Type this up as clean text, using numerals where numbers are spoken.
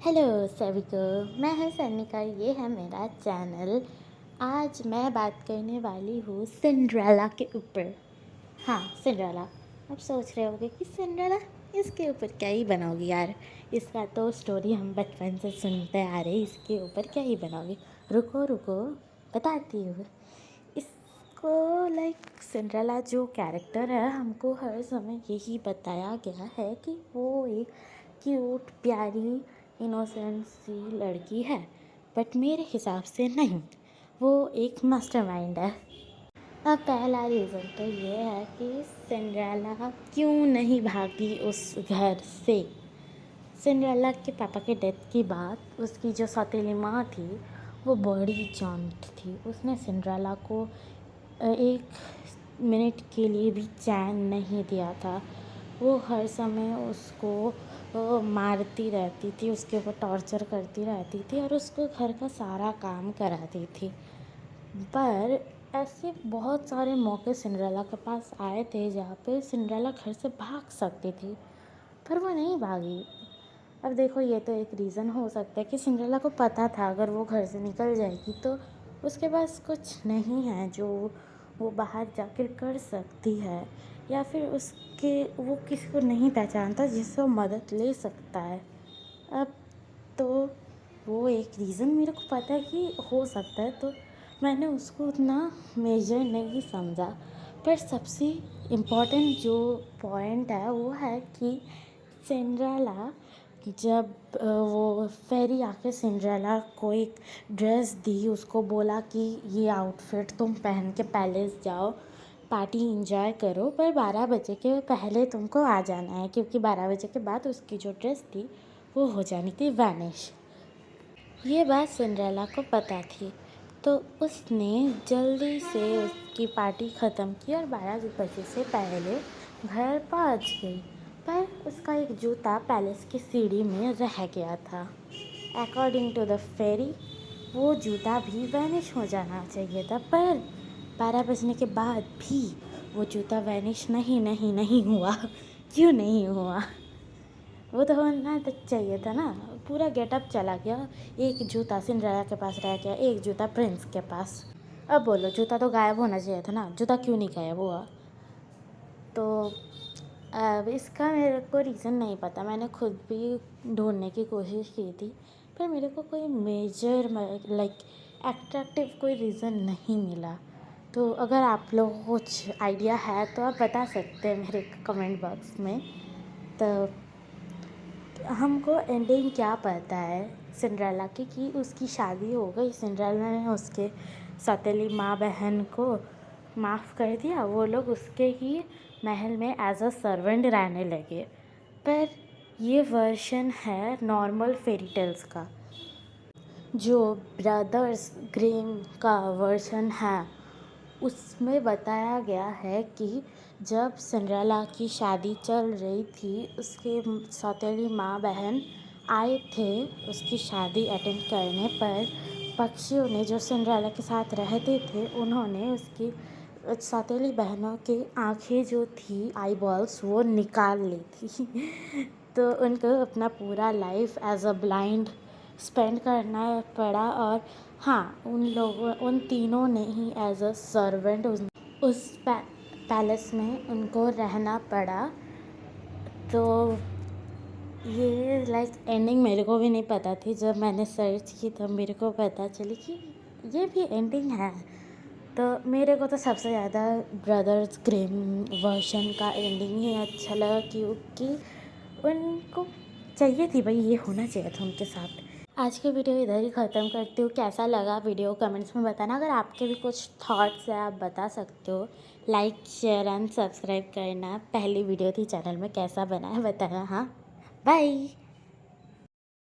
Hello सभी को, मैं हूँ सनिका। ये है मेरा चैनल। आज मैं बात करने वाली हूँ सिंड्रेला के ऊपर। हाँ, सिंड्रेला। अब सोच रहे होगे कि सिंड्रेला इसके ऊपर क्या ही बनाओगी यार, इसका तो स्टोरी हम बचपन से सुनते आ रहे, इसके ऊपर क्या ही बनाओगी। रुको रुको, बताती हूँ। इसको सिंड्रेला जो कैरेक्टर है, हमको हर समय यही बताया गया है कि वो एक क्यूट प्यारी इनोसेंट सी लड़की है, बट मेरे हिसाब से नहीं, वो एक मास्टरमाइंड है। अब पहला रीज़न तो ये है कि सिंड्रेला क्यों नहीं भागी उस घर से। सिंड्रेला के पापा के डेथ के बाद उसकी जो सौतेली माँ थी वो बड़ी जानती थी। उसने सिंड्रेला को एक मिनट के लिए भी चैन नहीं दिया था। वो हर समय उसको मारती रहती थी, उसके ऊपर टॉर्चर करती रहती थी और उसको घर का सारा काम कराती थी। पर ऐसे बहुत सारे मौके सिंड्रेला के पास आए थे जहाँ पे सिंड्रेला घर से भाग सकती थी, पर वो नहीं भागी। अब देखो, ये तो एक रीज़न हो सकता है कि सिंड्रेला को पता था अगर वो घर से निकल जाएगी तो उसके पास कुछ नहीं है जो वो बाहर जाकर कर सकती है, या फिर वो किसी को नहीं पहचानता जिससे वो मदद ले सकता है। अब तो वो एक रीज़न मेरे को पता है कि हो सकता है, तो मैंने उसको उतना मेजर नहीं समझा। पर सबसे इम्पोर्टेंट जो पॉइंट है वो है कि सिंड्रेला जब वो फेरी आके सिंड्रेला को एक ड्रेस दी, उसको बोला कि ये आउटफिट तुम पहन के पैलेस जाओ, पार्टी इंजॉय करो, पर 12 बजे के पहले तुमको आ जाना है, क्योंकि 12 बजे के बाद उसकी जो ड्रेस थी वो हो जानी थी वैनिश। ये बात सिंड्रेला को पता थी, तो उसने जल्दी से उसकी पार्टी ख़त्म की और 12 बजे से पहले घर पहुंच गई। पर उसका एक जूता पैलेस की सीढ़ी में रह गया था। अकॉर्डिंग टू द फेरी वो जूता भी वैनिश हो जाना चाहिए था, पर 12 बजने के बाद भी वो जूता वैनिश नहीं हुआ। क्यों नहीं हुआ? वो तो होना तो चाहिए था ना। पूरा गेटअप चला गया, एक जूता सिंड्रेला के पास रह गया, एक जूता प्रिंस के पास। अब बोलो, जूता तो गायब होना चाहिए था ना, जूता क्यों नहीं गायब हुआ? तो अब इसका मेरे को रीज़न नहीं पता, मैंने खुद भी ढूंढने की कोशिश की थी, पर मेरे को कोई मेजर एट्रैक्टिव कोई रीज़न नहीं मिला। तो अगर आप लोगों को कुछ आइडिया है तो आप बता सकते हैं मेरे कमेंट बॉक्स में। तो हमको एंडिंग क्या पता है सिंड्रेला की कि उसकी शादी हो गई, सिंड्रेला ने उसके सौतेली माँ बहन को माफ़ कर दिया, वो लोग उसके ही महल में एज अ सर्वेंट रहने लगे। पर ये वर्जन है नॉर्मल फेरी टेल्स का। जो ब्रदर्स ग्रिम का वर्जन है उसमें बताया गया है कि जब सिंड्रेला की शादी चल रही थी, उसके सौतेली माँ बहन आए थे उसकी शादी अटेंड करने, पर पक्षियों ने, जो सिंड्रेला के साथ रहते थे, उन्होंने उसकी सौतेली बहनों की आँखें जो थी, आई बॉल्स, वो निकाल ली थी। तो उनको अपना पूरा life as a blind spend करना पड़ा। और हाँ, उन तीनों ने ही एज अ सर्वेंट उस पैलेस में उनको रहना पड़ा। तो ये एंडिंग मेरे को भी नहीं पता थी, जब मैंने सर्च की तब मेरे को पता चली कि ये भी एंडिंग है। तो मेरे को तो सबसे ज़्यादा ब्रदर्स ग्रिम वर्जन का एंडिंग ही अच्छा लगा, क्योंकि उनको चाहिए थी भाई, ये होना चाहिए था उनके साथ। आज की वीडियो इधर ही ख़त्म करती हूँ। कैसा लगा वीडियो कमेंट्स में बताना। अगर आपके भी कुछ थॉट्स है आप बता सकते हो। लाइक शेयर एंड सब्सक्राइब करना। पहली वीडियो थी चैनल में, कैसा बना है बताना। हाँ, बाय।